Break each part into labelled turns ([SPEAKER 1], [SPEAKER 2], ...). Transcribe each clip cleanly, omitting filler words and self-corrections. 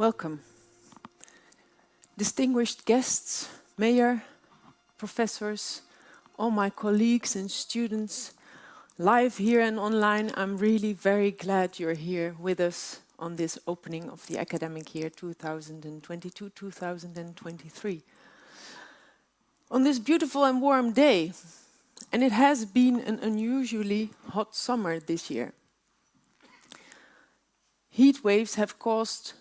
[SPEAKER 1] Welcome. Distinguished guests, mayor, professors, all my colleagues and students, live here and online, I'm really very glad you're here with us on this opening of the academic year 2022-2023. On this beautiful and warm day, and it has been an unusually hot summer this year. Heat waves have caused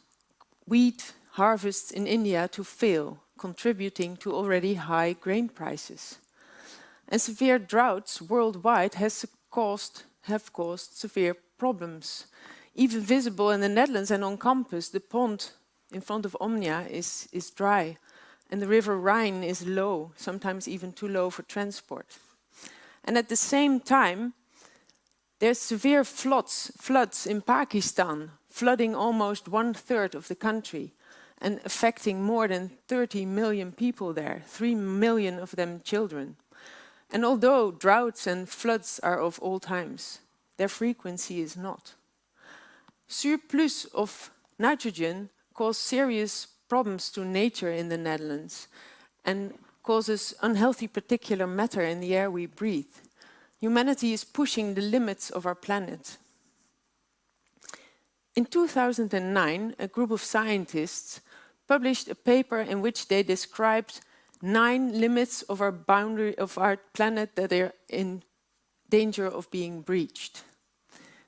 [SPEAKER 1] wheat harvests in India to fail, contributing to already high grain prices. And severe droughts worldwide have caused severe problems. Even visible in the Netherlands and on campus, the pond in front of Omnia is dry, and the river Rhine is low, sometimes even too low for transport. And at the same time, there's severe floods in Pakistan, flooding almost 1/3 of the country and affecting more than 30 million people there, 3 million of them children. And although droughts and floods are of all times, their frequency is not. Surplus of nitrogen causes serious problems to nature in the Netherlands and causes unhealthy particulate matter in the air we breathe. Humanity is pushing the limits of our planet. In 2009, a group of scientists published a paper in which they described 9 limits of our boundary of our planet that are in danger of being breached.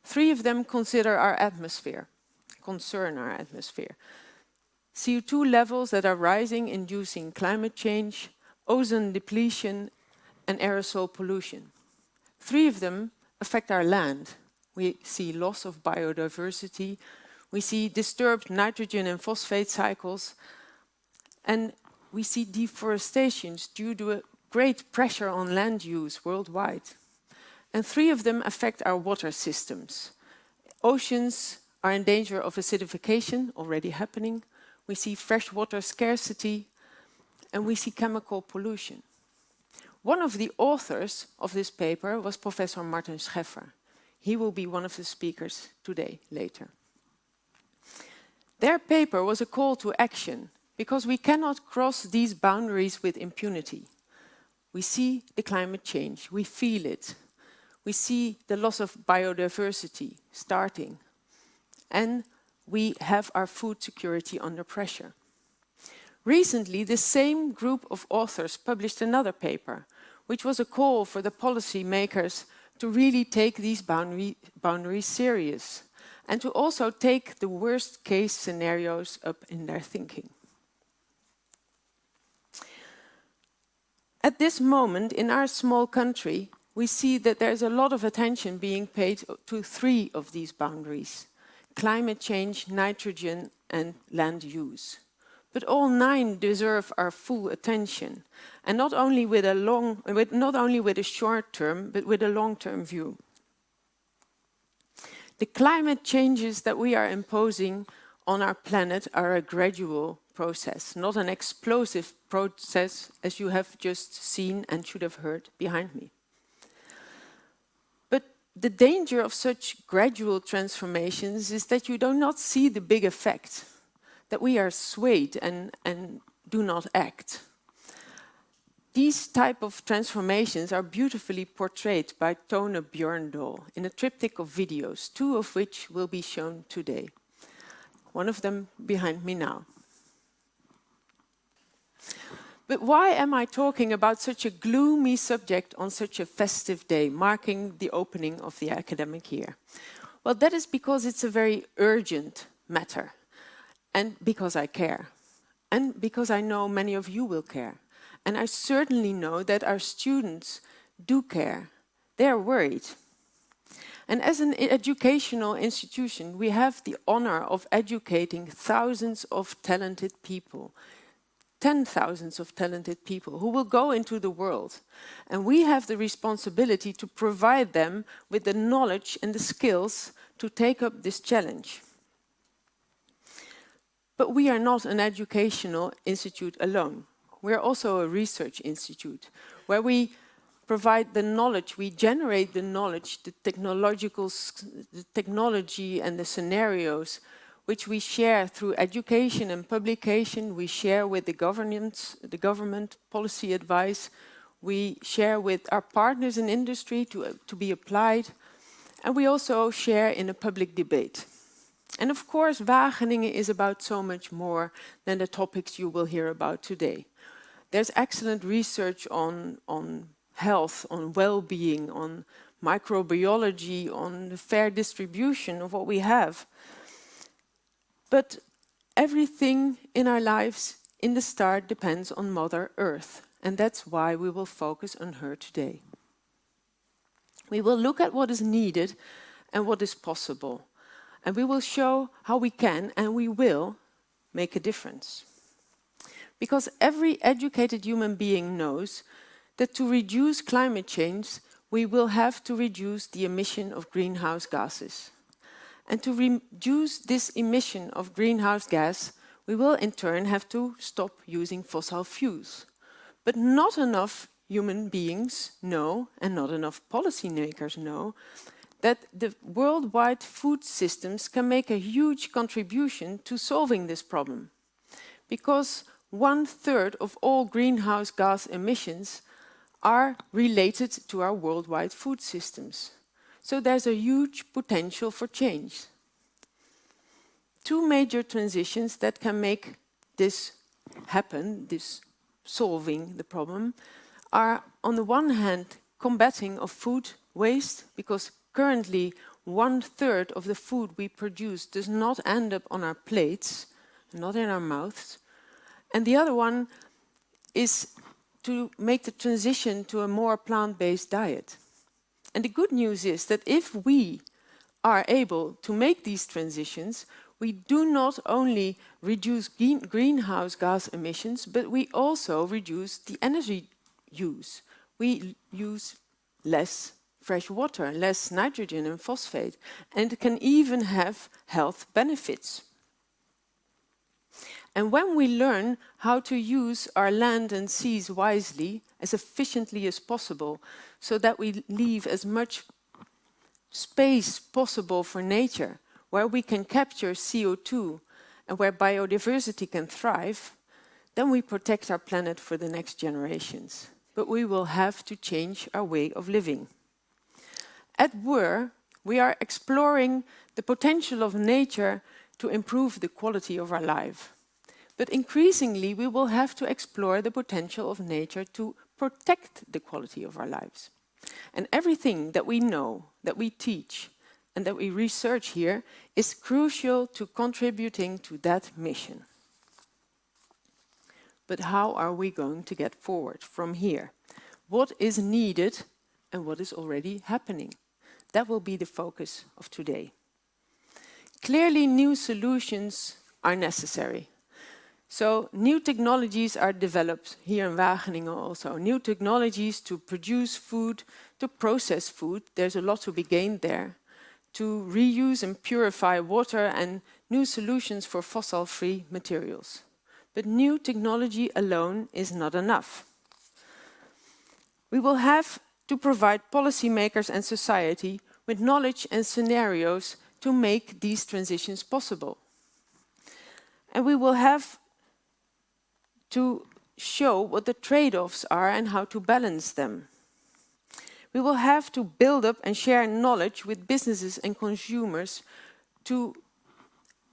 [SPEAKER 1] 3 of them concern our atmosphere. CO2 levels that are rising, inducing climate change, ozone depletion, and aerosol pollution. 3 of them affect our land. We see loss of biodiversity, we see disturbed nitrogen and phosphate cycles, and we see deforestation due to a great pressure on land use worldwide. And 3 of them affect our water systems. Oceans are in danger of acidification, already happening. We see freshwater scarcity, and we see chemical pollution. One of the authors of this paper was Professor Marten Scheffer. He will be one of the speakers today, later. Their paper was a call to action, because we cannot cross these boundaries with impunity. We see the climate change, we feel it. We see the loss of biodiversity starting. And we have our food security under pressure. Recently, the same group of authors published another paper, which was a call for the policy makers to really take these boundaries serious and to also take the worst case scenarios up in their thinking. At this moment, in our small country, we see that there's a lot of attention being paid to 3 of these boundaries: climate change, nitrogen, and land use. But all 9 deserve our full attention, and not only with a short term, but with a long-term view. The climate changes that we are imposing on our planet are a gradual process, not an explosive process, as you have just seen and should have heard behind me. But the danger of such gradual transformations is that you do not see the big effect, that we are swayed and do not act. These type of transformations are beautifully portrayed by Tone Bjørndal in a triptych of videos, 2 of which will be shown today. One of them behind me now. But why am I talking about such a gloomy subject on such a festive day, marking the opening of the academic year? Well, that is because it's a very urgent matter, and because I care, and because I know many of you will care. And I certainly know that our students do care. They are worried. And as an educational institution, we have the honor of educating thousands of talented people, 10,000s of talented people who will go into the world. And we have the responsibility to provide them with the knowledge and the skills to take up this challenge. But we are not an educational institute alone. We are also a research institute where we provide the knowledge, we generate the knowledge, the technology and the scenarios which we share through education and publication. We share with the government policy advice. We share with our partners in industry to be applied. And we also share in a public debate. And of course, Wageningen is about so much more than the topics you will hear about today. There's excellent research on health, on well-being, on microbiology, on the fair distribution of what we have. But everything in our lives in the start depends on Mother Earth, and that's why we will focus on her today. We will look at what is needed and what is possible, and we will show how we can and we will make a difference. Because every educated human being knows that to reduce climate change, we will have to reduce the emission of greenhouse gases. And to reduce this emission of greenhouse gas, we will in turn have to stop using fossil fuels. But not enough human beings know, and not enough policymakers know, that the worldwide food systems can make a huge contribution to solving this problem. Because 1/3 of all greenhouse gas emissions are related to our worldwide food systems. So there's a huge potential for change. Two major transitions that can make this happen, this solving the problem, are on the one hand combating of food waste, because currently 1/3 of the food we produce does not end up on our plates, not in our mouths. And the other one is to make the transition to a more plant-based diet. And the good news is that if we are able to make these transitions, we do not only reduce greenhouse gas emissions, but we also reduce the energy use. We use less fresh water, less nitrogen and phosphate, and it can even have health benefits. And when we learn how to use our land and seas wisely, as efficiently as possible, so that we leave as much space possible for nature, where we can capture CO2 and where biodiversity can thrive, then we protect our planet for the next generations. But we will have to change our way of living. At WUR, we are exploring the potential of nature to improve the quality of our life. But increasingly, we will have to explore the potential of nature to protect the quality of our lives. And everything that we know, that we teach, and that we research here is crucial to contributing to that mission. But how are we going to get forward from here? What is needed and what is already happening? That will be the focus of today. Clearly, new solutions are necessary. So new technologies are developed here in Wageningen also. New technologies to produce food, to process food. There's a lot to be gained there. To reuse and purify water, and new solutions for fossil-free materials. But new technology alone is not enough. We will have to provide policymakers and society with knowledge and scenarios to make these transitions possible. And we will have to show what the trade-offs are and how to balance them. We will have to build up and share knowledge with businesses and consumers to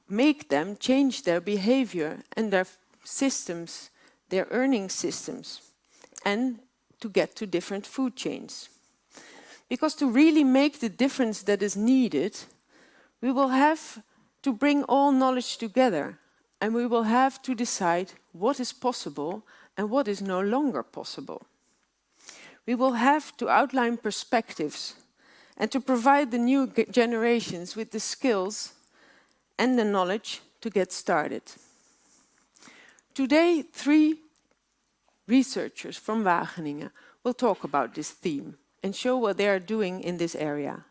[SPEAKER 1] make them change their behavior and their systems, their earning systems, and to get to different food chains. Because to really make the difference that is needed, we will have to bring all knowledge together, and we will have to decide what is possible and what is no longer possible. We will have to outline perspectives and to provide the new generations with the skills and the knowledge to get started. Today, 3 researchers from Wageningen will talk about this theme and show what they are doing in this area.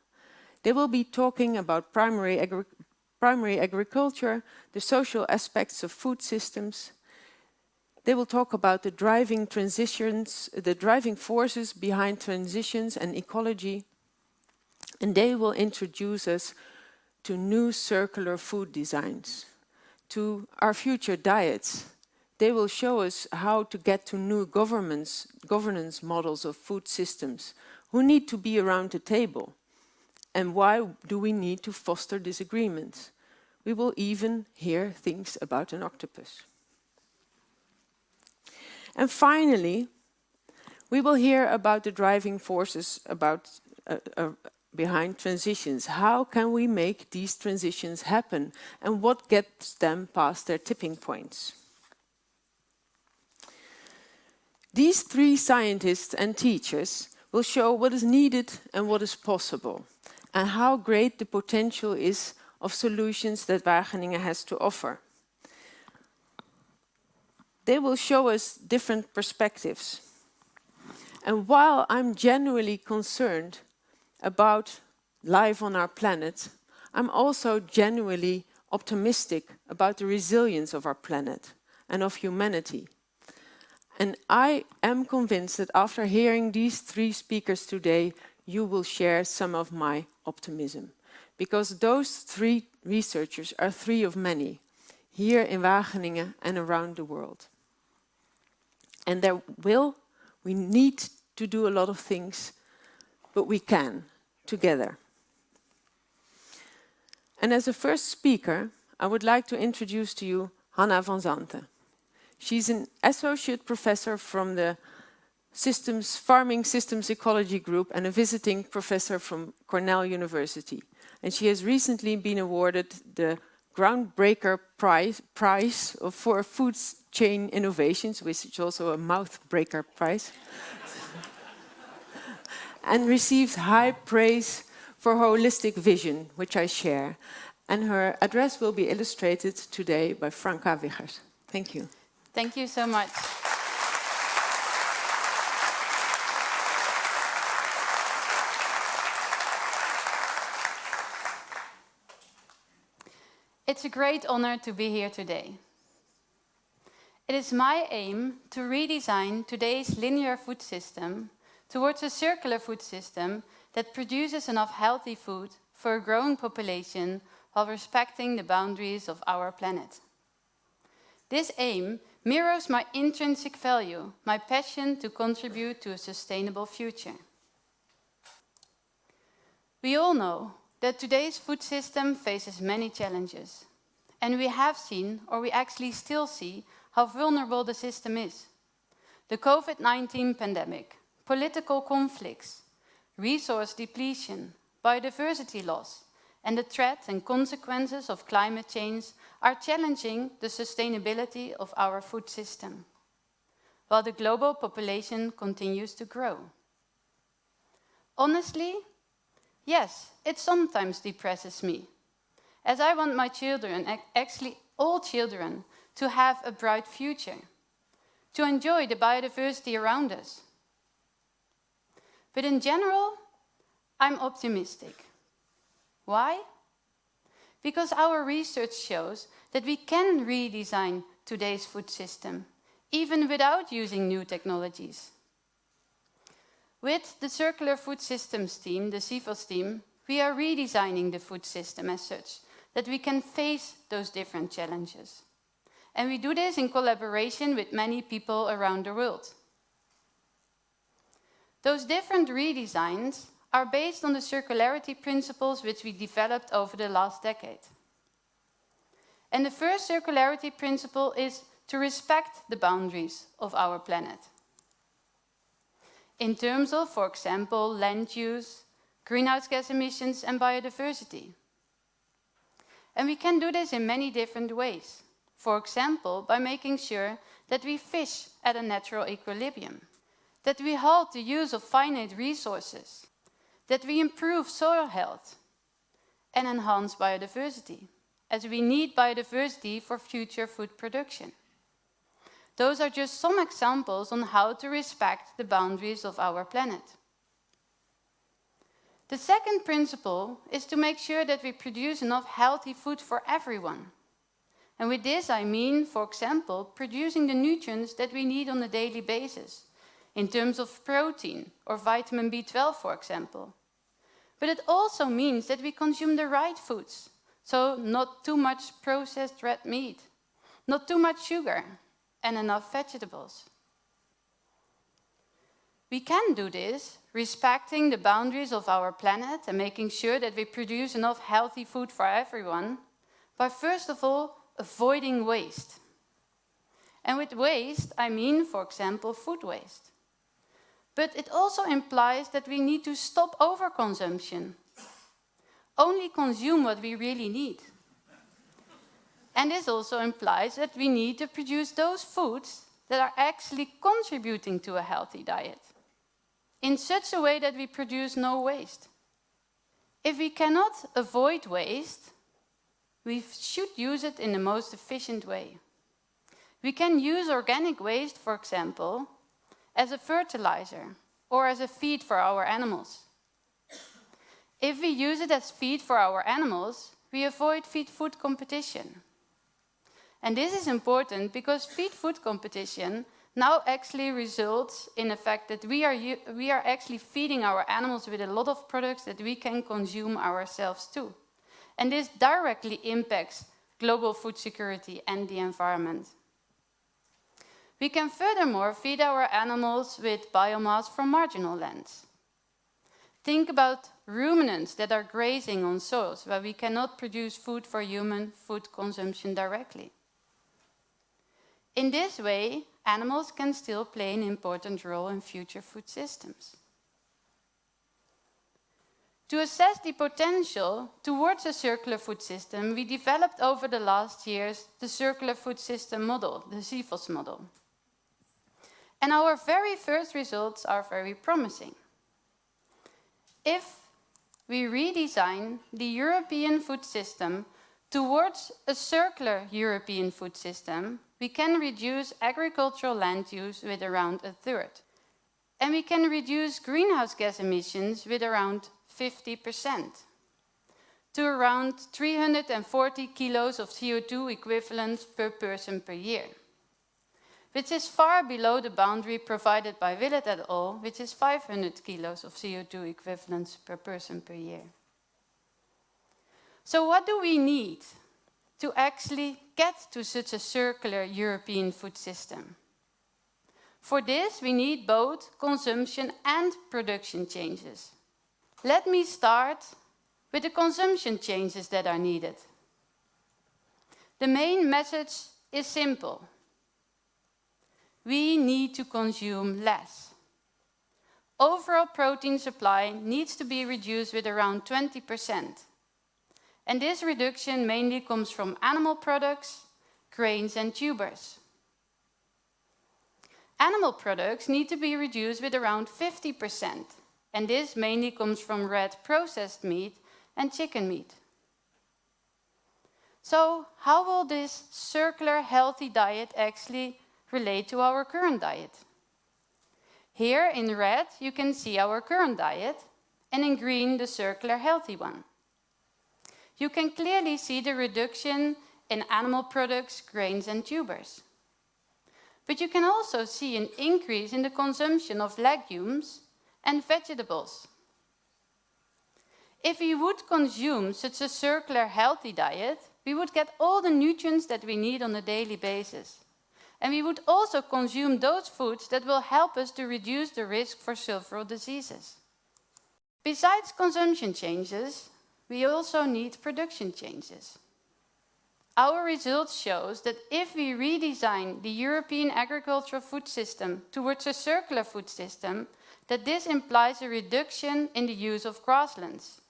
[SPEAKER 1] They will be talking about primary agriculture, the social aspects of food systems. They will talk about the driving transitions, the driving forces behind transitions and ecology. And they will introduce us to new circular food designs, to our future diets. They will show us how to get to new governance models of food systems, who need to be around the table, and why do we need to foster disagreements. We will even hear things about an octopus. And finally, we will hear about the driving forces behind transitions. How can we make these transitions happen, and what gets them past their tipping points? These three scientists and teachers will show what is needed and what is possible, and how great the potential is of solutions that Wageningen has to offer. They will show us different perspectives. And while I'm genuinely concerned about life on our planet, I'm also genuinely optimistic about the resilience of our planet and of humanity. And I am convinced that after hearing these three speakers today, you will share some of my optimism. Because those three researchers are three of many, here in Wageningen and around the world. And we need to do a lot of things, but we can, together. And as a first speaker, I would like to introduce to you Hanna van Zanten. She's an associate professor from the Farming Systems Ecology Group and a visiting professor from Cornell University. And she has recently been awarded the Groundbreaker Prize for Food Chain Innovations, which is also a mouth-breaker prize, and received high praise for her holistic vision, which I share. And her address will be illustrated today by Franka Wiggers. Thank you.
[SPEAKER 2] Thank you so much. It's a great honor to be here today. It is my aim to redesign today's linear food system towards a circular food system that produces enough healthy food for a growing population while respecting the boundaries of our planet. This aim mirrors my intrinsic value, my passion to contribute to a sustainable future. We all know that today's food system faces many challenges. And we have seen, or we actually still see, how vulnerable the system is. The COVID-19 pandemic, political conflicts, resource depletion, biodiversity loss, and the threat and consequences of climate change are challenging the sustainability of our food system, while the global population continues to grow. Honestly, yes, it sometimes depresses me, as I want my children, actually all children, to have a bright future, to enjoy the biodiversity around us. But in general, I'm optimistic. Why? Because our research shows that we can redesign today's food system, even without using new technologies. With the Circular Food Systems team, the CFOS team, we are redesigning the food system as such, that we can face those different challenges. And we do this in collaboration with many people around the world. Those different redesigns are based on the circularity principles which we developed over the last decade. And the first circularity principle is to respect the boundaries of our planet. In terms of, for example, land use, greenhouse gas emissions and biodiversity. And we can do this in many different ways. For example, by making sure that we fish at a natural equilibrium, that we halt the use of finite resources, that we improve soil health and enhance biodiversity, as we need biodiversity for future food production. Those are just some examples on how to respect the boundaries of our planet. The second principle is to make sure that we produce enough healthy food for everyone. And with this I mean, for example, producing the nutrients that we need on a daily basis, in terms of protein or vitamin B12, for example. But it also means that we consume the right foods. So not too much processed red meat, not too much sugar, and enough vegetables. We can do this respecting the boundaries of our planet and making sure that we produce enough healthy food for everyone by first of all avoiding waste. And with waste, I mean, for example, food waste. But it also implies that we need to stop overconsumption. Only consume what we really need. And this also implies that we need to produce those foods that are actually contributing to a healthy diet, in such a way that we produce no waste. If we cannot avoid waste, we should use it in the most efficient way. We can use organic waste, for example, as a fertilizer or as a feed for our animals. If we use it as feed for our animals, we avoid feed-food competition. And this is important because feed-food competition now actually results in the fact that we are actually feeding our animals with a lot of products that we can consume ourselves too. And this directly impacts global food security and the environment. We can furthermore feed our animals with biomass from marginal lands. Think about ruminants that are grazing on soils where we cannot produce food for human food consumption directly. In this way, animals can still play an important role in future food systems. To assess the potential towards a circular food system, we developed over the last years the circular food system model, the CFOS model. And our very first results are very promising. If we redesign the European food system towards a circular European food system, we can reduce agricultural land use with around 1/3. And we can reduce greenhouse gas emissions with around 50%, to around 340 kilos of CO2 equivalent per person per year, which is far below the boundary provided by Willett et al., which is 500 kilos of CO2 equivalents per person per year. So what do we need to actually get to such a circular European food system? For this, we need both consumption and production changes. Let me start with the consumption changes that are needed. The main message is simple. We need to consume less. Overall protein supply needs to be reduced with around 20%. And this reduction mainly comes from animal products, grains and tubers. Animal products need to be reduced with around 50%, and this mainly comes from red processed meat and chicken meat. So, how will this circular healthy diet actually relate to our current diet? Here in red you can see our current diet, and in green the circular healthy one. You can clearly see the reduction in animal products, grains and tubers. But you can also see an increase in the consumption of legumes and vegetables. If we would consume such a circular healthy diet, we would get all the nutrients that we need on a daily basis. And we would also consume those foods that will help us to reduce the risk for several diseases. Besides consumption changes, we also need production changes. Our results show that if we redesign the European agricultural food system towards a circular food system, that this implies a reduction in the use of grasslands,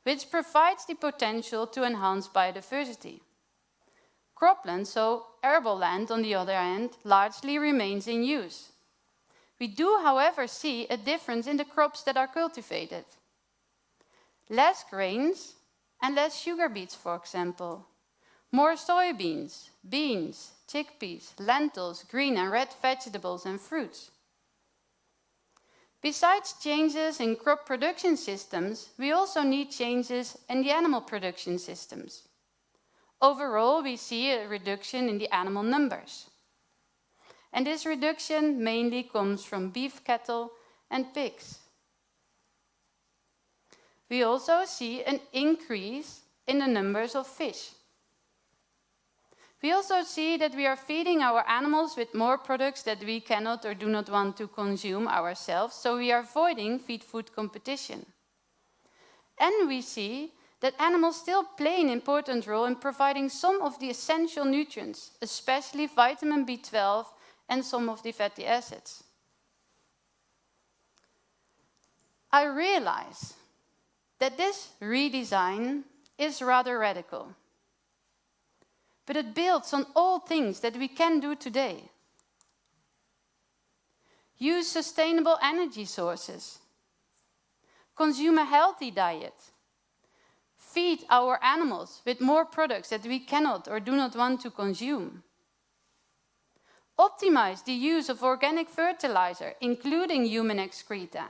[SPEAKER 2] which provides the potential to enhance biodiversity. Cropland, so arable land on the other hand, largely remains in use. We do, however, see a difference in the crops that are cultivated. Less grains and less sugar beets, for example. More soybeans, beans, chickpeas, lentils, green and red vegetables and fruits. Besides changes in crop production systems, we also need changes in the animal production systems. Overall, we see a reduction in the animal numbers. And this reduction mainly comes from beef cattle and pigs. we also see an increase in the numbers of fish. We also see that we are feeding our animals with more products that we cannot or do not want to consume ourselves, so we are avoiding feed-food competition. And we see that animals still play an important role in providing some of the essential nutrients, especially vitamin B12 and some of the fatty acids. I realize that this redesign is rather radical, but it builds on all things that we can do today. Use sustainable energy sources, consume a healthy diet, feed our animals with more products that we cannot or do not want to consume, optimize the use of organic fertilizer, including human excreta,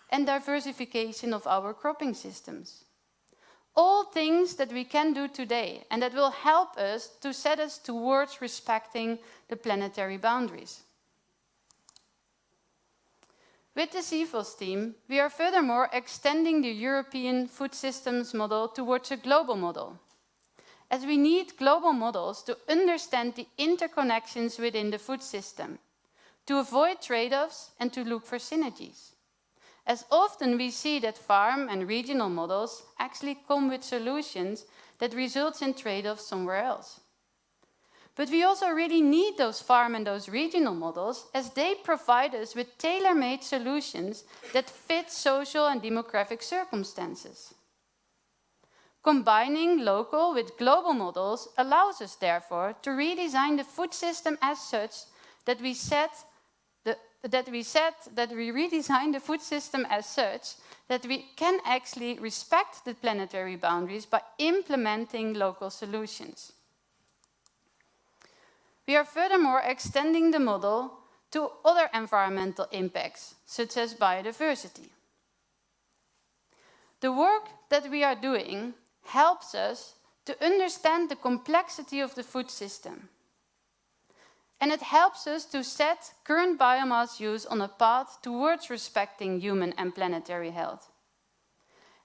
[SPEAKER 2] and diversification of our cropping systems. All things that we can do today and that will help us to set us towards respecting the planetary boundaries. With the CFOS team, we are furthermore extending the European food systems model towards a global model, as we need global models to understand the interconnections within the food system, to avoid trade-offs and to look for synergies. As often we see that farm and regional models actually come with solutions that result in trade-offs somewhere else. But we also really need those farm and those regional models, as they provide us with tailor-made solutions that fit social and demographic circumstances. Combining local with global models allows us, therefore, to redesign the food system as such that we redesign the food system as such that we can actually respect the planetary boundaries by implementing local solutions. We are furthermore extending the model to other environmental impacts, such as biodiversity. The work that we are doing helps us to understand the complexity of the food system. And it helps us to set current biomass use on a path towards respecting human and planetary health.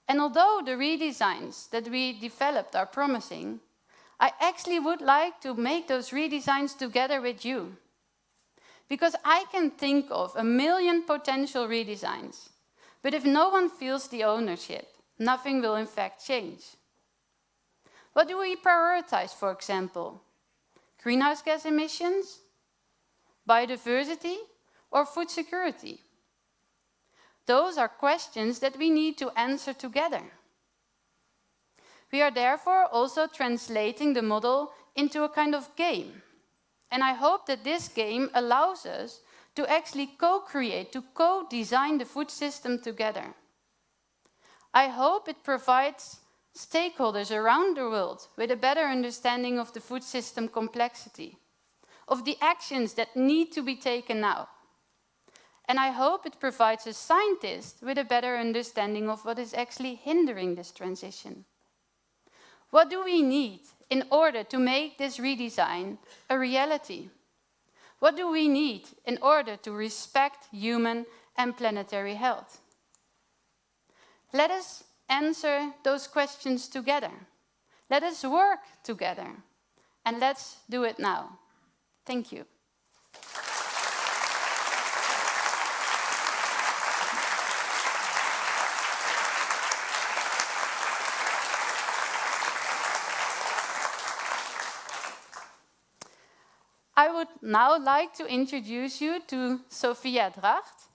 [SPEAKER 2] And although the redesigns that we developed are promising, I actually would like to make those redesigns together with you. Because I can think of 1 million potential redesigns, but if no one feels the ownership, nothing will in fact change. What do we prioritize, for example? Greenhouse gas emissions? Biodiversity, or food security? Those are questions that we need to answer together. We are therefore also translating the model into a kind of game. And I hope that this game allows us to actually co-create, to co-design the food system together. I hope it provides stakeholders around the world with a better understanding of the food system complexity, of the actions that need to be taken now. And I hope it provides a scientist with a better understanding of what is actually hindering this transition. What do we need in order to make this redesign a reality? What do we need in order to respect human and planetary health? Let us answer those questions together. Let us work together. And let's do it now. Thank you. I would now like to introduce you to Sophia Dracht.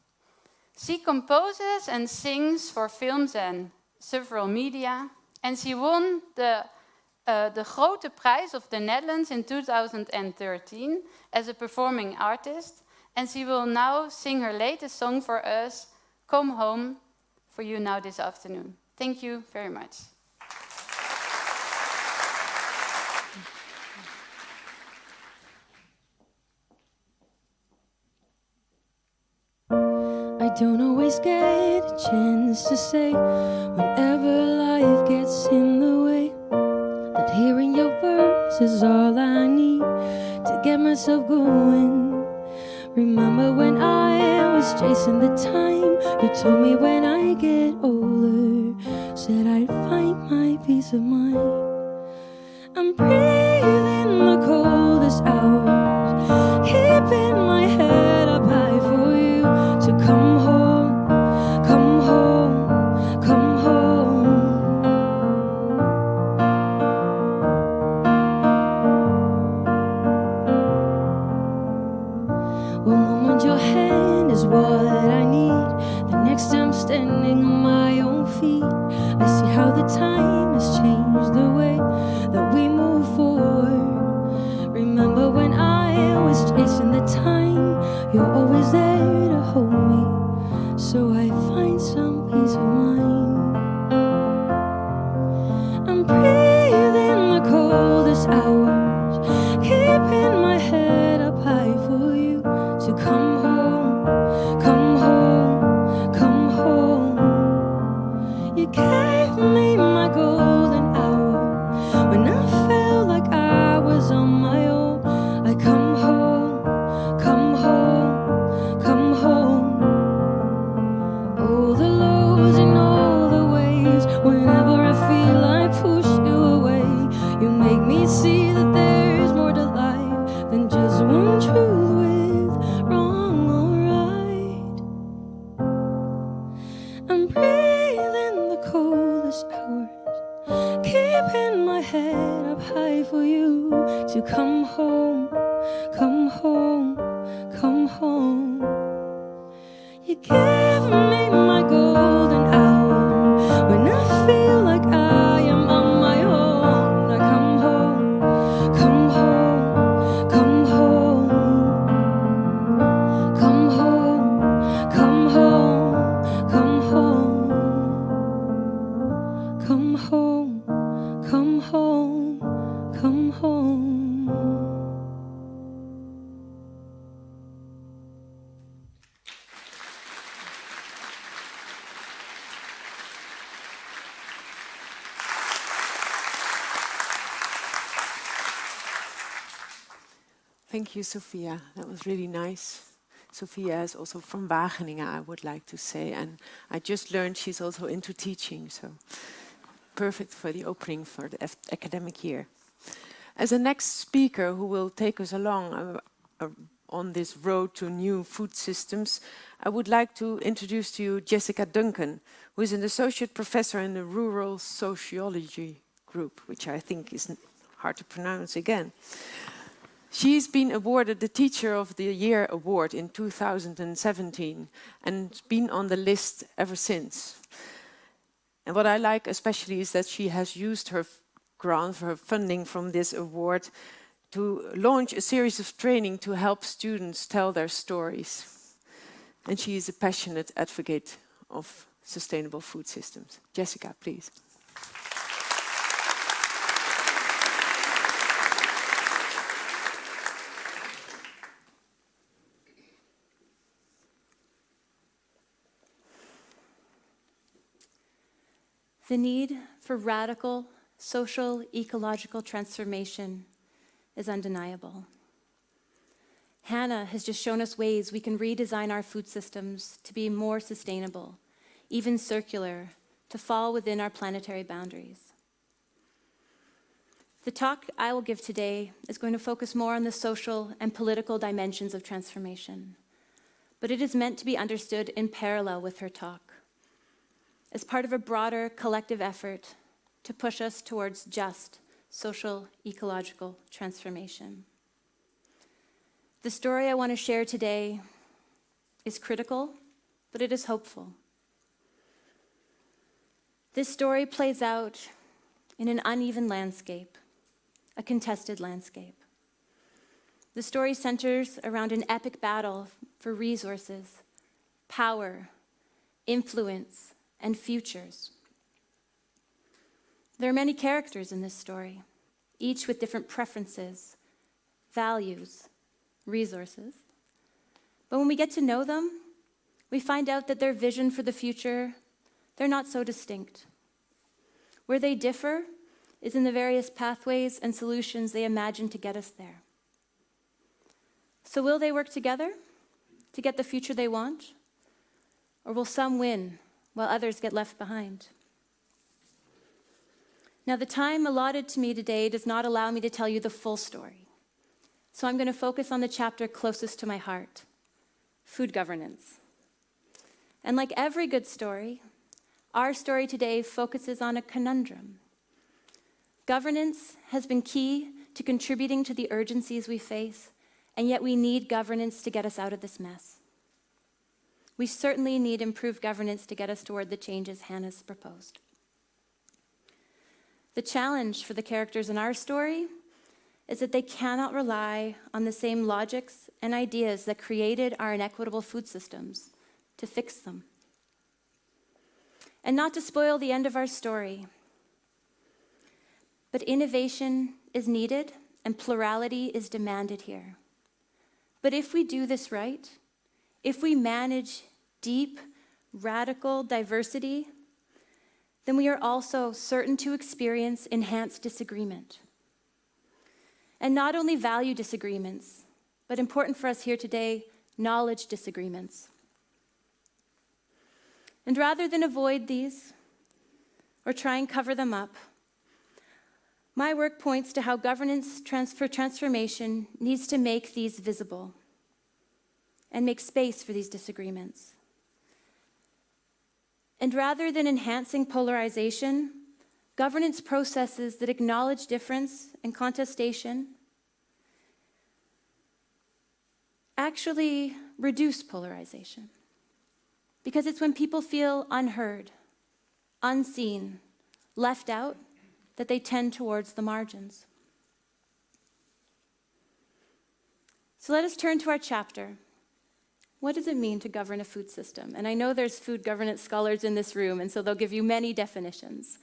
[SPEAKER 2] She composes and sings for films and several media, and she won the Grote Prijs of the Netherlands in 2013 as a performing artist, and she will now sing her latest song for us, Come Home, for you now this afternoon. Thank you very much.
[SPEAKER 3] I don't always get a chance to say whenever life gets in the way that hearing your words is all I need to get myself going. Remember when I was chasing the time you told me when I get older said I'd find my peace of mind. I'm breathing the coldest hours, keeping my head up high for you to come home, come home, come home. One moment your hand is what I need, the next I'm standing on my own feet. I see how the time has changed the way that we move forward. Remember when I was chasing the time, you're always there to hold me, so I find some peace of mind. I'm breathing the coldest hours, keeping my head up high for you to come home, come home, come home. You gave me my golden hour when I felt like I was on my own. I come home, come home, come home. All the lows and all the waves, whenever I feel I push you away, you make me see that there's more to life than just one truth with wrong or right. I'm breathing the coldest hours, keeping my head up high for you to come home, come home, come home. You give me my golden hour when I feel like I am on my own. I come home, come home, come home, come home, come home, come home, come home, come home, come home.
[SPEAKER 1] Thank you, Sophia. That was really nice. Sophia is also from Wageningen, I would like to say, and I just learned she's also into teaching, so perfect for the opening for the academic year. As the next speaker who will take us along on this road to new food systems, I would like to introduce to you Jessica Duncan, who is an associate professor in the Rural Sociology group, which I think is hard to pronounce again. She's been awarded the Teacher of the Year award in 2017 and been on the list ever since. And what I like especially is that she has used her grant, her funding from this award, to launch a series of training to help students tell their stories. And she is a passionate advocate of sustainable food systems. Jessica, please.
[SPEAKER 4] The need for radical social ecological transformation is undeniable. Hannah has just shown us ways we can redesign our food systems to be more sustainable, even circular, to fall within our planetary boundaries. The talk I will give today is going to focus more on the social and political dimensions of transformation, but it is meant to be understood in parallel with her talk, as part of a broader collective effort to push us towards just social ecological transformation. The story I want to share today is critical, but it is hopeful. This story plays out in an uneven landscape, a contested landscape. The story centers around an epic battle for resources, power, influence, and futures. There are many characters in this story, each with different preferences, values, resources. But when we get to know them, we find out that their vision for the future, they're not so distinct. Where they differ is in the various pathways and solutions they imagine to get us there. So will they work together to get the future they want? Or will some win while others get left behind? Now, the time allotted to me today does not allow me to tell you the full story. So I'm going to focus on the chapter closest to my heart, food governance. And like every good story, our story today focuses on a conundrum. Governance has been key to contributing to the urgencies we face, and yet we need governance to get us out of this mess. We certainly need improved governance to get us toward the changes Hannah's proposed. The challenge for the characters in our story is that they cannot rely on the same logics and ideas that created our inequitable food systems to fix them. And not to spoil the end of our story, but innovation is needed and plurality is demanded here. But if we do this right, if we manage deep, radical diversity, then we are also certain to experience enhanced disagreement. And not only value disagreements, but important for us here today, knowledge disagreements. And rather than avoid these or try and cover them up, my work points to how governance for transformation needs to make these visible and make space for these disagreements. And rather than enhancing polarization, governance processes that acknowledge difference and contestation actually reduce polarization. Because it's when people feel unheard, unseen, left out, that they tend towards the margins. So let us turn to our chapter. What does it mean to govern a food system? And I know there's food governance scholars in this room, and so they'll give you many definitions.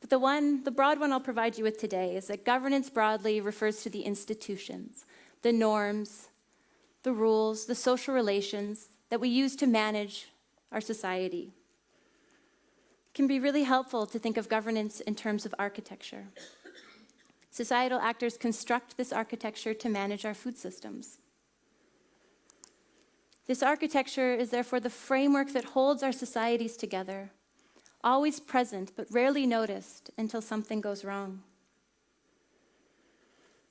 [SPEAKER 4] But the broad one I'll provide you with today is that governance broadly refers to the institutions, the norms, the rules, the social relations that we use to manage our society. It can be really helpful to think of governance in terms of architecture. Societal actors construct this architecture to manage our food systems. This architecture is therefore the framework that holds our societies together, always present but rarely noticed until something goes wrong.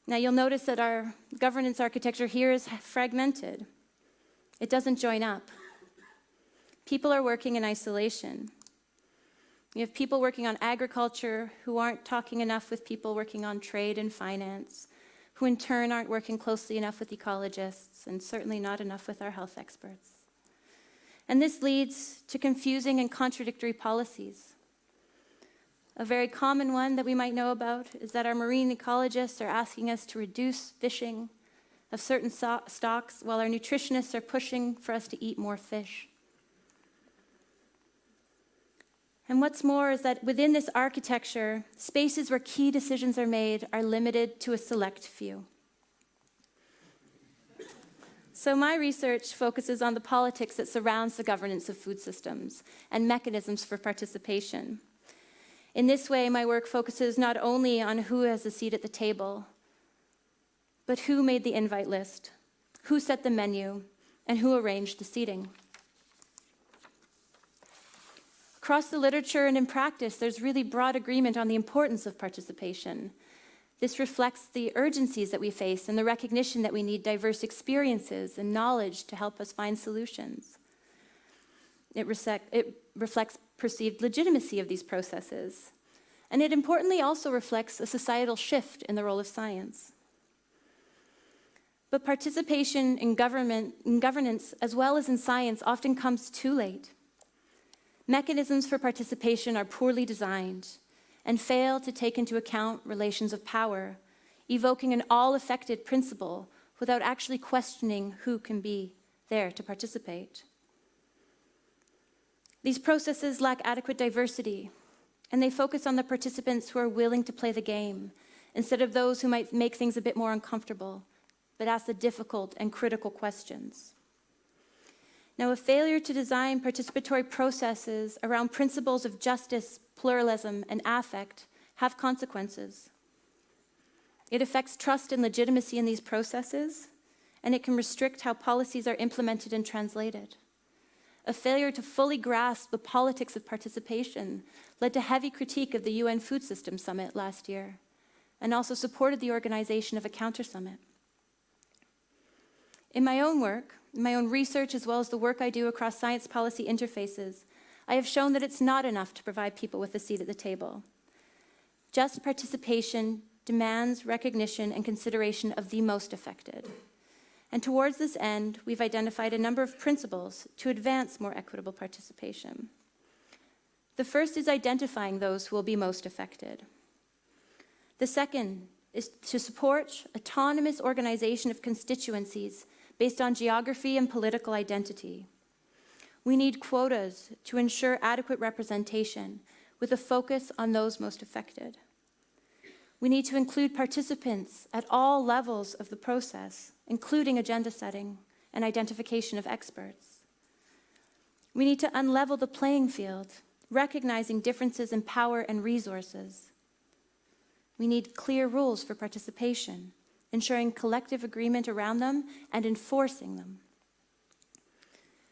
[SPEAKER 4] Now you'll notice that our governance architecture here is fragmented. It doesn't join up. People are working in isolation. We have people working on agriculture who aren't talking enough with people working on trade and finance, who in turn aren't working closely enough with ecologists, and certainly not enough with our health experts. And this leads to confusing and contradictory policies. A very common one that we might know about is that our marine ecologists are asking us to reduce fishing of certain stocks, while our nutritionists are pushing for us to eat more fish. And what's more is that within this architecture, spaces where key decisions are made are limited to a select few. So my research focuses on the politics that surrounds the governance of food systems and mechanisms for participation. In this way, my work focuses not only on who has a seat at the table, but who made the invite list, who set the menu, and who arranged the seating. Across the literature and in practice, there's really broad agreement on the importance of participation. This reflects the urgencies that we face and the recognition that we need diverse experiences and knowledge to help us find solutions. It reflects perceived legitimacy of these processes. And it importantly also reflects a societal shift in the role of science. But participation in governance, as well as in science, often comes too late. Mechanisms for participation are poorly designed and fail to take into account relations of power, evoking an all-affected principle without actually questioning who can be there to participate. These processes lack adequate diversity, and they focus on the participants who are willing to play the game, instead of those who might make things a bit more uncomfortable, but ask the difficult and critical questions. Now, a failure to design participatory processes around principles of justice, pluralism, and affect have consequences. It affects trust and legitimacy in these processes, and it can restrict how policies are implemented and translated. a failure to fully grasp the politics of participation led to heavy critique of the UN Food System Summit last year, and also supported the organization of a counter-summit. In my own work, in my own research, as well as the work I do across science policy interfaces, I have shown that it's not enough to provide people with a seat at the table. Just participation demands recognition and consideration of the most affected. And towards this end, we've identified a number of principles to advance more equitable participation. The first is identifying those who will be most affected. The second is to support autonomous organization of constituencies based on geography and political identity. We need quotas to ensure adequate representation with a focus on those most affected. We need to include participants at all levels of the process, including agenda setting and identification of experts. We need to unlevel the playing field, recognizing differences in power and resources. We need clear rules for participation, ensuring collective agreement around them and enforcing them.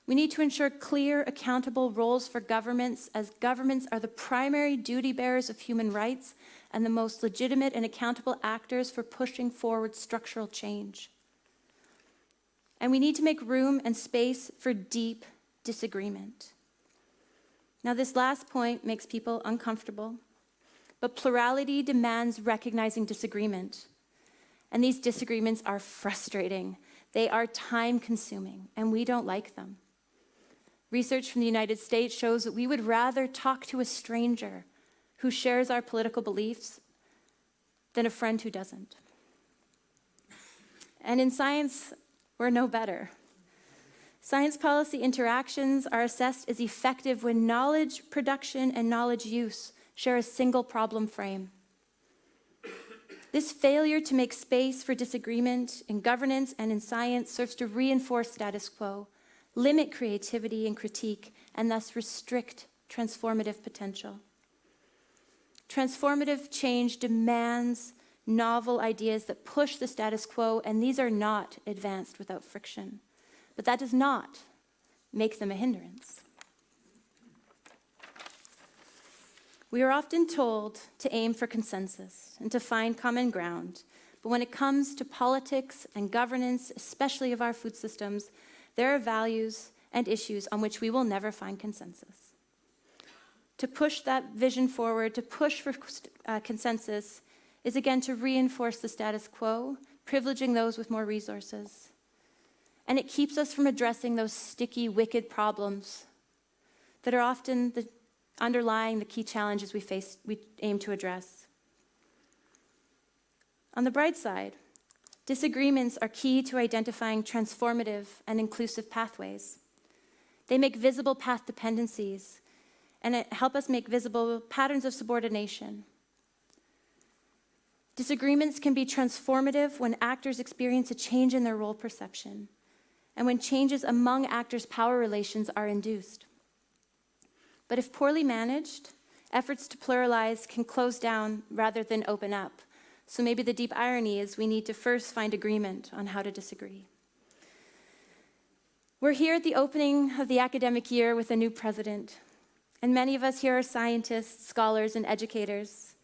[SPEAKER 4] We need to ensure clear, accountable roles for governments, as governments are the primary duty bearers of human rights and the most legitimate and accountable actors for pushing forward structural change. And we need to make room and space for deep disagreement. Now, this last point makes people uncomfortable, but plurality demands recognizing disagreement. And these disagreements are frustrating. They are time-consuming, and we don't like them. Research from the United States shows that we would rather talk to a stranger who shares our political beliefs than a friend who doesn't. And in science, we're no better. Science policy interactions are assessed as effective when knowledge production and knowledge use share a single problem frame. This failure to make space for disagreement in governance and in science serves to reinforce status quo, limit creativity and critique, and thus restrict transformative potential. Transformative change demands novel ideas that push the status quo, and these are not advanced without friction. But that does not make them a hindrance. We are often told to aim for consensus and to find common ground, but when it comes to politics and governance, especially of our food systems, there are values and issues on which we will never find consensus. To push that vision forward, to push for consensus, is again to reinforce the status quo, privileging those with more resources. And it keeps us from addressing those sticky, wicked problems that are often underlying the key challenges we aim to address. On the bright side, disagreements are key to identifying transformative and inclusive pathways. They make visible path dependencies and help us make visible patterns of subordination. Disagreements can be transformative when actors experience a change in their role perception and when changes among actors' power relations are induced. But if poorly managed, efforts to pluralize can close down rather than open up. So maybe the deep irony is we need to first find agreement on how to disagree. We're here at the opening of the academic year with a new president, and many of us here are scientists, scholars, and educators.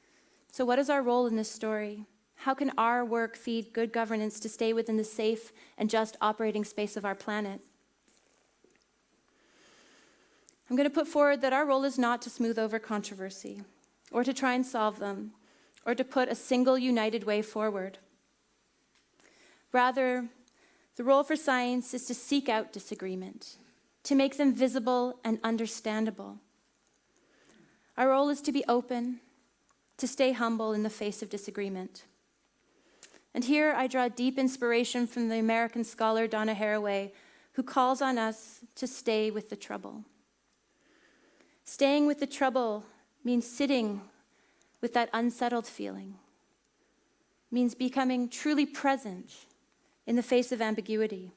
[SPEAKER 4] So what is our role in this story? How can our work feed good governance to stay within the safe and just operating space of our planet? I'm going to put forward that our role is not to smooth over controversy, or to try and solve them, or to put a single united way forward. Rather, the role for science is to seek out disagreement, to make them visible and understandable. Our role is to be open, to stay humble in the face of disagreement. And here I draw deep inspiration from the American scholar Donna Haraway, who calls on us to stay with the trouble. Staying with the trouble means sitting with that unsettled feeling, means becoming truly present in the face of ambiguity.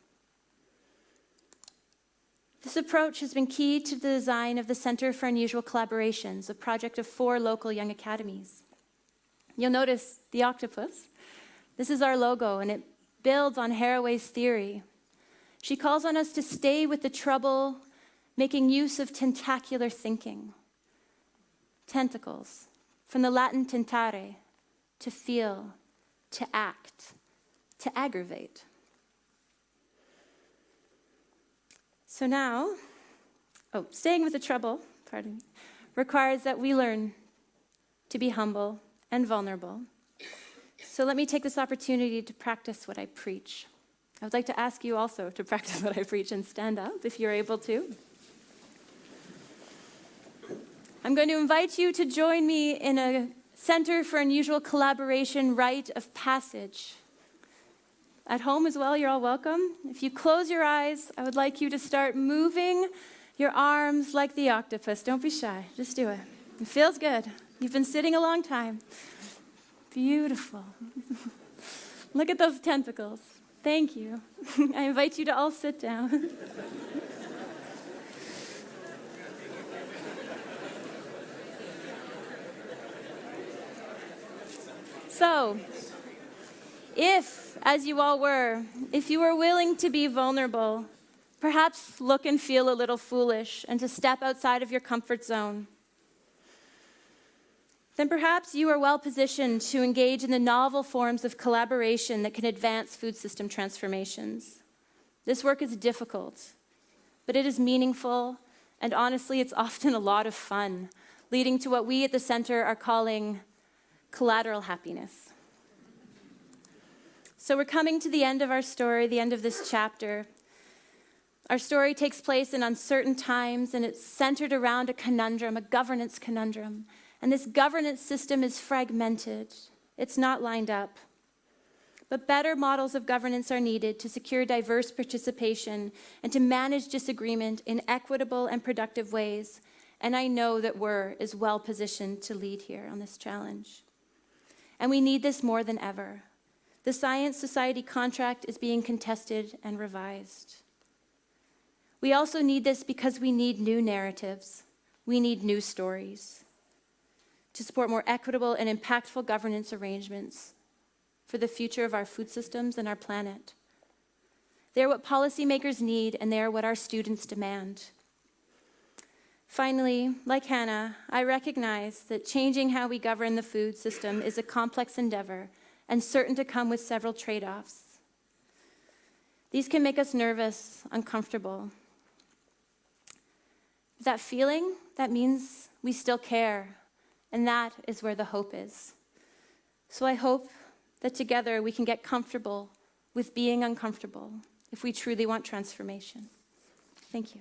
[SPEAKER 4] This approach has been key to the design of the Center for Unusual Collaborations, a project of 4 local young academies. You'll notice the octopus. This is our logo, and it builds on Haraway's theory. She calls on us to stay with the trouble, making use of tentacular thinking. Tentacles, from the Latin tentare, to feel, to act, to aggravate. So now, staying with the trouble, requires that we learn to be humble and vulnerable. So let me take this opportunity to practice what I preach. I would like to ask you also to practice what I preach and stand up if you're able to. I'm going to invite you to join me in a Center for Unusual Collaboration rite of passage. At home as well, you're all welcome. If you close your eyes, I would like you to start moving your arms like the octopus. Don't be shy, just do it. It feels good. You've been sitting a long time. Beautiful. Look at those tentacles. Thank you. I invite you to all sit down. So, if, as you all were, if you were willing to be vulnerable, perhaps look and feel a little foolish and to step outside of your comfort zone, then perhaps you are well positioned to engage in the novel forms of collaboration that can advance food system transformations. This work is difficult, but it is meaningful, and honestly, it's often a lot of fun, leading to what we at the center are calling collateral happiness. So we're coming to the end of our story, the end of this chapter. Our story takes place in uncertain times, and it's centered around a conundrum, a governance conundrum. And this governance system is fragmented. It's not lined up. But better models of governance are needed to secure diverse participation and to manage disagreement in equitable and productive ways. And I know that WER is well positioned to lead here on this challenge. And we need this more than ever. The science-society contract is being contested and revised. We also need this because we need new narratives. We need new stories to support more equitable and impactful governance arrangements for the future of our food systems and our planet. They are what policymakers need, and they are what our students demand. Finally, like Hannah, I recognize that changing how we govern the food system is a complex endeavor and certain to come with several trade-offs. These can make us nervous, uncomfortable. That feeling, that means we still care, and that is where the hope is. So I hope that together we can get comfortable with being uncomfortable if we truly want transformation. Thank you.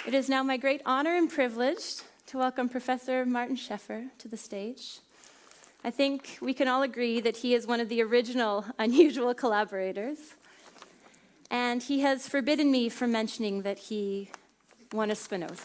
[SPEAKER 4] It is now my great honor and privilege to welcome Professor Marten Scheffer to the stage. I think we can all agree that he is one of the original unusual collaborators, and he has forbidden me from mentioning that he won a Spinoza.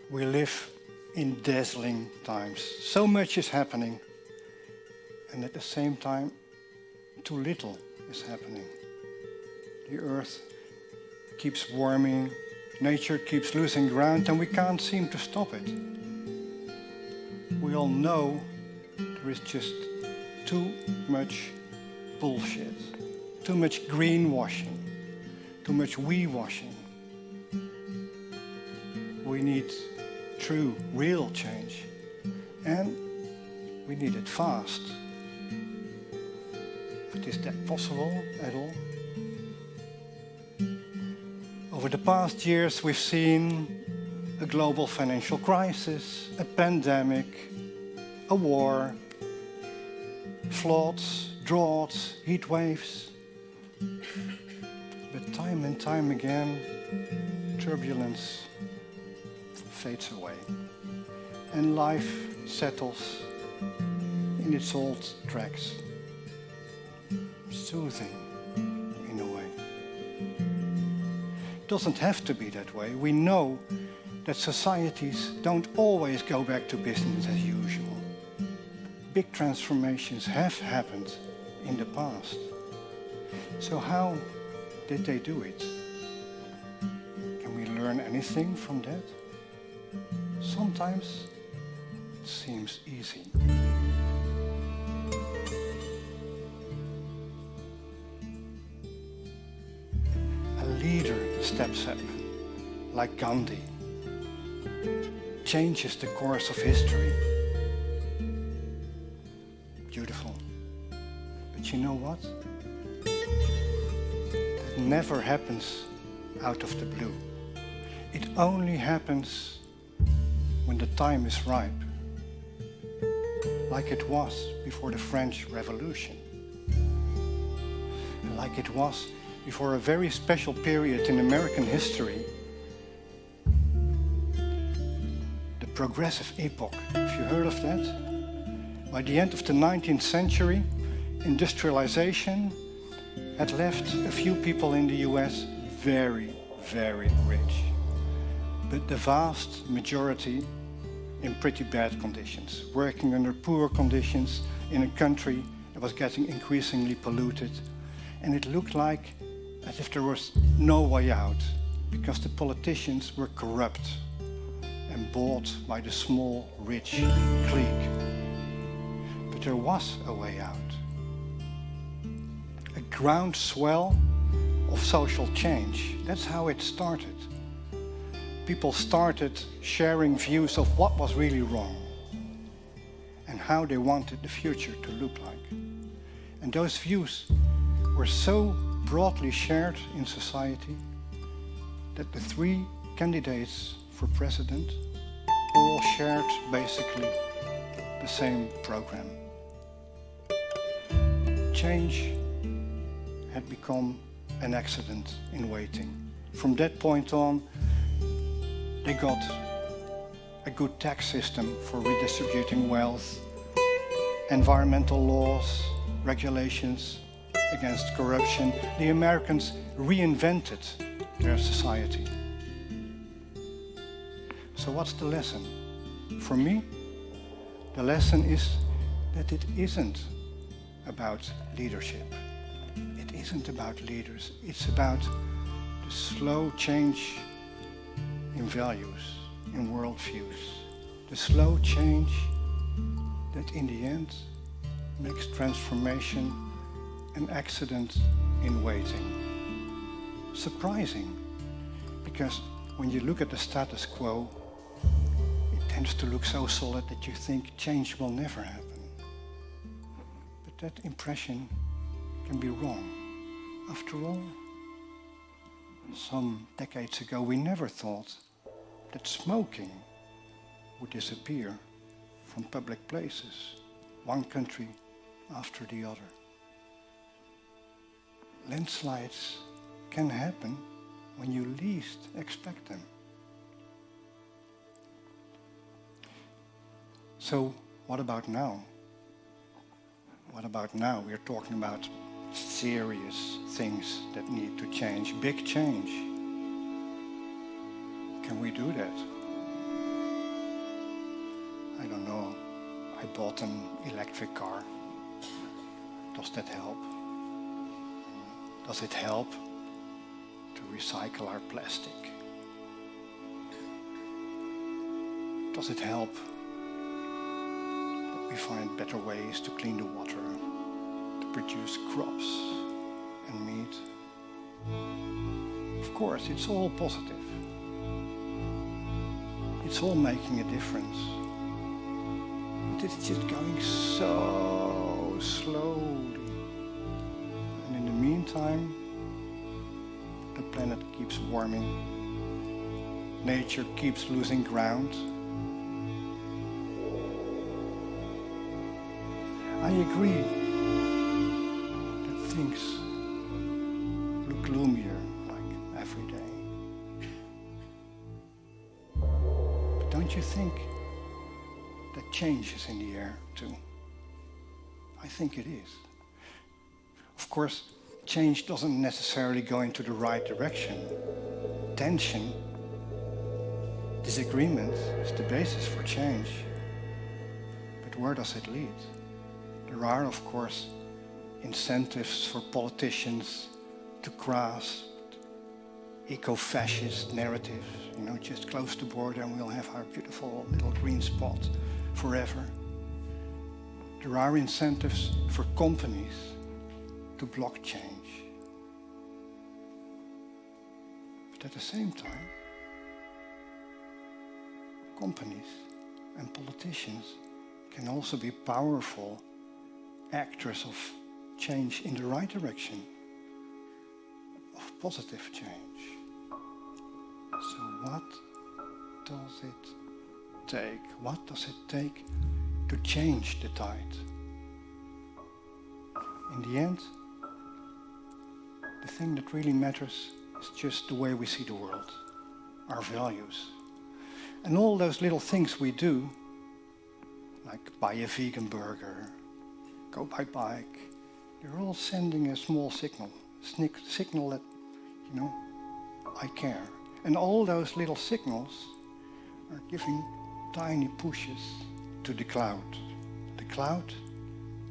[SPEAKER 5] We live in dazzling times. So much is happening, and at the same time, too little is happening. The earth keeps warming, nature keeps losing ground, and we can't seem to stop it. We all know there is just too much bullshit, too much greenwashing, too much we-washing. We need true, real change, and we need it fast. But is that possible at all? Over the past years, we've seen a global financial crisis, a pandemic, a war, floods, droughts, heat waves. But time and time again, turbulence fades away, and life settles in its old tracks, soothing in a way. doesn't have to be that way. We know that societies don't always go back to business as usual. Big transformations have happened in the past. So how did they do it? Can we learn anything from that? Sometimes it seems easy. A leader steps up, like Gandhi, changes the course of history. Beautiful. But you know what? That never happens out of the blue. It only happens when the time is ripe, like it was before the French Revolution, and like it was before a very special period in American history, the Progressive Epoch. Have you heard of that? By the end of the 19th century, industrialization had left a few people in the US very, very rich, but the vast majority in pretty bad conditions, working under poor conditions in a country that was getting increasingly polluted. And it looked like as if there was no way out, because the politicians were corrupt and bought by the small, rich clique. But there was a way out. A groundswell of social change. That's how it started. People started sharing views of what was really wrong and how they wanted the future to look like. And those views were so broadly shared in society that the three candidates for president all shared basically the same program. Change had become an accident in waiting. From that point on, they got a good tax system for redistributing wealth, environmental laws, regulations against corruption. The Americans reinvented their society. So what's the lesson? For me, the lesson is that it isn't about leadership. It isn't about leaders. It's about the slow change in values, in worldviews. The slow change that in the end makes transformation an accident in waiting. Surprising, because when you look at the status quo, it tends to look so solid that you think change will never happen. But that impression can be wrong. After all, some decades ago we never thought that smoking would disappear from public places, one country after the other. Landslides can happen when you least expect them. So what about now? What about now? We're talking about serious things that need to change, big change. Can we do that? I don't know. I bought an electric car. Does that help? Does it help to recycle our plastic? Does it help that we find better ways to clean the water, to produce crops and meat? Of course, it's all positive. It's all making a difference. But it's just going so slowly. And in the meantime, the planet keeps warming. Nature keeps losing ground. I agree that things look gloomier like every day. But don't you think that change is in the air too? I think it is. Of course, change doesn't necessarily go into the right direction. tension, disagreement is the basis for change. But where does it lead? There are, of course, incentives for politicians to grasp eco-fascist narratives. Just close the border and we'll have our beautiful little green spot forever. There are incentives for companies to block change. But at the same time, companies and politicians can also be powerful actors of change in the right direction, of positive change. So what does it take? What does it take to change the tide? In the end, the thing that really matters is just the way we see the world, our values. And all those little things we do, like buy a vegan burger, go by bike, they're all sending a small signal that, I care. And all those little signals are giving tiny pushes to the cloud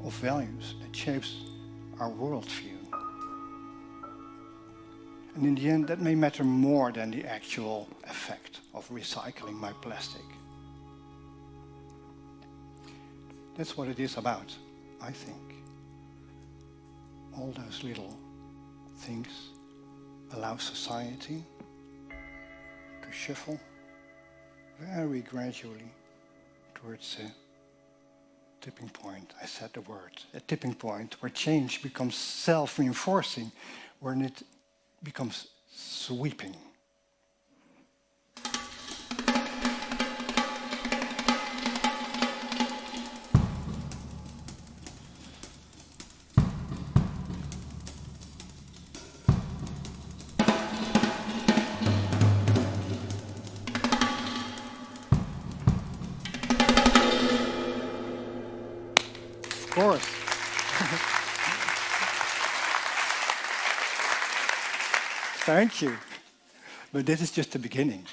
[SPEAKER 5] of values that shapes our worldview. And in the end, that may matter more than the actual effect of recycling my plastic. That's what it is about, I think. All those little things allow society to shuffle very gradually towards a tipping point. I said the word, a tipping point where change becomes self-reinforcing, when it becomes sweeping. Of course. Thank you. But this is just the beginning.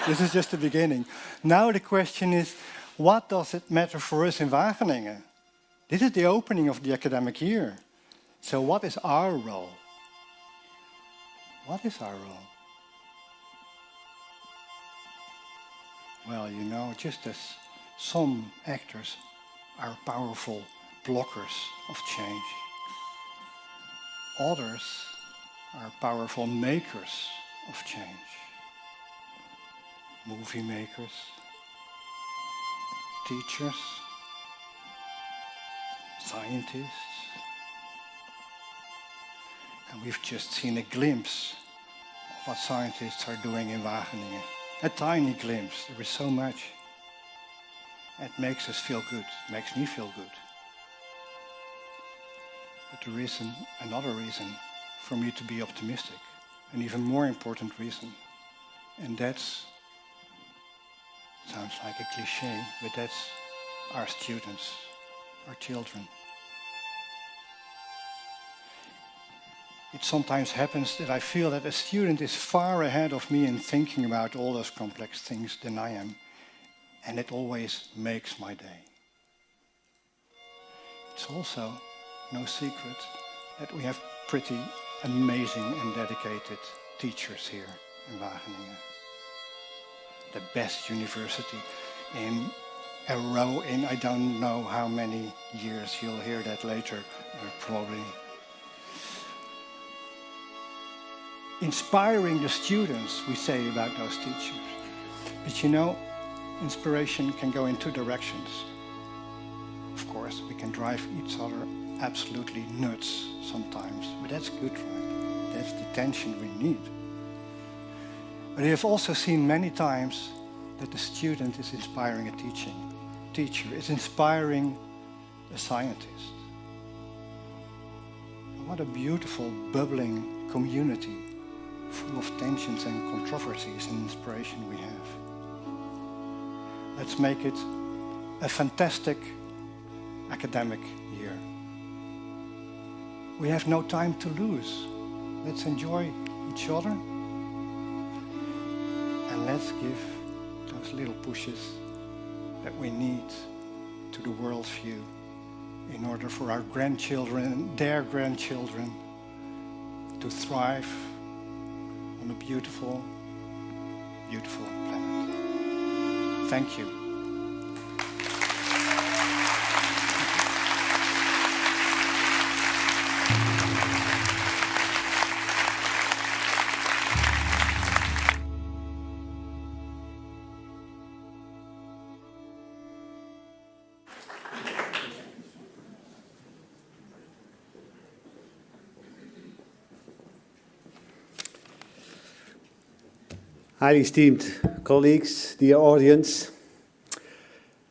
[SPEAKER 5] This is just the beginning. Now the question is, what does it matter for us in Wageningen? This is the opening of the academic year. So what is our role? What is our role? Well, just as some actors are powerful blockers of change, others are powerful makers of change. Movie makers, teachers, scientists. And we've just seen a glimpse of what scientists are doing in Wageningen. A tiny glimpse. There is so much. It makes us feel good, makes me feel good. But there is another reason for me to be optimistic, an even more important reason. And sounds like a cliche, but that's our students, our children. It sometimes happens that I feel that a student is far ahead of me in thinking about all those complex things than I am. And it always makes my day. It's also no secret that we have pretty amazing and dedicated teachers here in Wageningen. The best university in a row in I don't know how many years. You'll hear that later, probably. Inspiring the students, we say about those teachers. But inspiration can go in two directions. Of course, we can drive each other absolutely nuts sometimes, but that's good, right? That's the tension we need. But I have also seen many times that the student is inspiring a teacher is inspiring a scientist. What a beautiful, bubbling community full of tensions and controversies and inspiration we have. Let's make it a fantastic academic year. We have no time to lose. Let's enjoy each other. And let's give those little pushes that we need to the world view in order for our grandchildren and their grandchildren to thrive on a beautiful, beautiful planet. Thank you.
[SPEAKER 6] Highly esteemed colleagues, dear audience.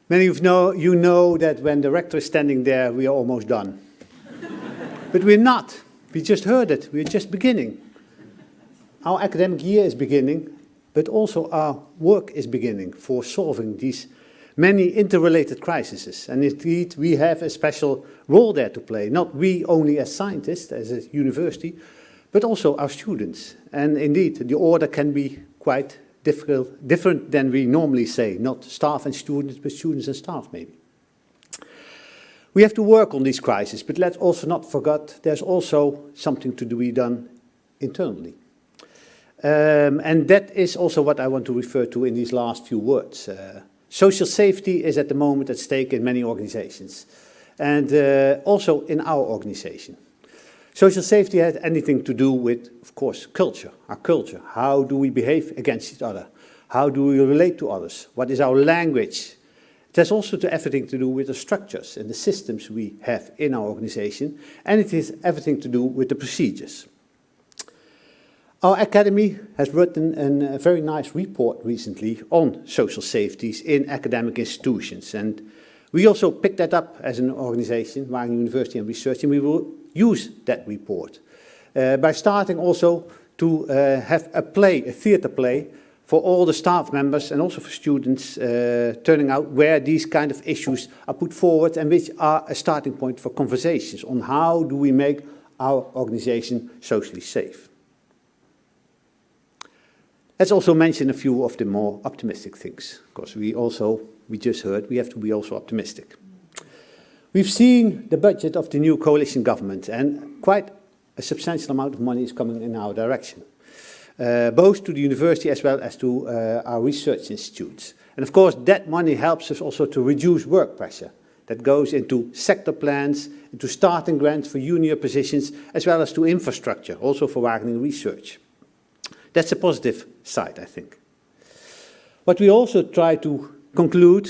[SPEAKER 6] Many of you know that when the rector is standing there, we are almost done. But we're not. We just heard it. We're just beginning. Our academic year is beginning, but also our work is beginning for solving these many interrelated crises. And indeed, we have a special role there to play, not we only as scientists, as a university, but also our students. And indeed, the order can be quite different than we normally say, not staff and students, but students and staff maybe. We have to work on these crises, but let's also not forget there's also something to be done internally. And that is also what I want to refer to in these last few words. Social safety is at the moment at stake in many organizations, and also in our organization. Social safety has anything to do with, of course, culture, our culture. How do we behave against each other? How do we relate to others? What is our language? It has also everything to do with the structures and the systems we have in our organization, and it has everything to do with the procedures. Our academy has written a very nice report recently on social safeties in academic institutions, and we also picked that up as an organization, Wageningen University and Research, and we will use that report by starting also to have a theater play for all the staff members and also for students turning out where these kind of issues are put forward and which are a starting point for conversations on how do we make our organization socially safe. Let's also mention a few of the more optimistic things, because we just heard, we have to be also optimistic. We've seen the budget of the new coalition government, and quite a substantial amount of money is coming in our direction, both to the university as well as to our research institutes. And of course, that money helps us also to reduce work pressure. That goes into sector plans, into starting grants for junior positions, as well as to infrastructure, also for Wageningen research. That's a positive side, I think. What we also try to conclude,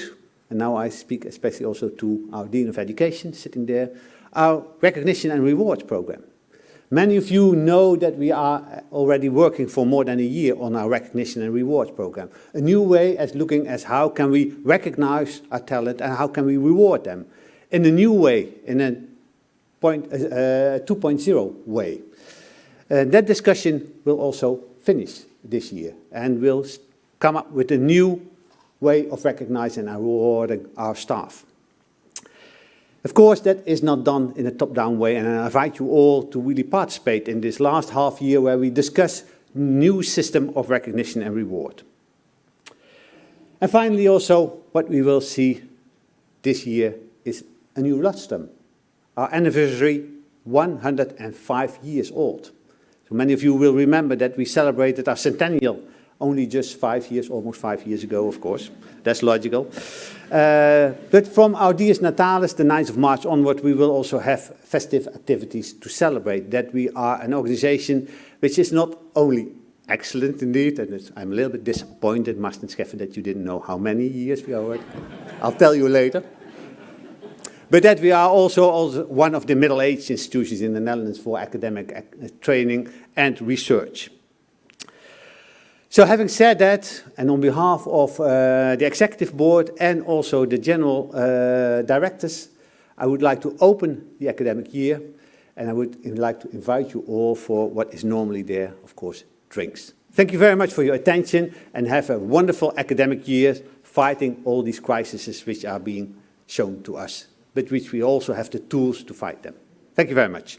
[SPEAKER 6] and now I speak especially also to our Dean of Education sitting there, our recognition and rewards program. Many of you know that we are already working for more than a year on our recognition and rewards program. A new way at looking at how can we recognize our talent and how can we reward them in a new way, in a 2.0 way. That discussion will also finish this year and will come up with a new way of recognizing and rewarding our staff. Of course, that is not done in a top-down way, and I invite you all to really participate in this last half year where we discuss new system of recognition and reward. And finally, also, what we will see this year is a new lustrum. Our anniversary, 105 years old. So many of you will remember that we celebrated our centennial only just 5 years, almost 5 years ago, of course. That's logical. But from our Dies Natalis, the 9th of March onward, we will also have festive activities to celebrate that we are an organization which is not only excellent indeed, and I'm a little bit disappointed, Marten Scheffer, that you didn't know how many years we are already. I'll tell you later. But that we are also one of the middle-aged institutions in the Netherlands for academic training and research. So having said that, and on behalf of the Executive Board and also the General Directors, I would like to open the academic year, and I would like to invite you all for what is normally there, of course, drinks. Thank you very much for your attention, and have a wonderful academic year fighting all these crises which are being shown to us, but which we also have the tools to fight them. Thank you very much.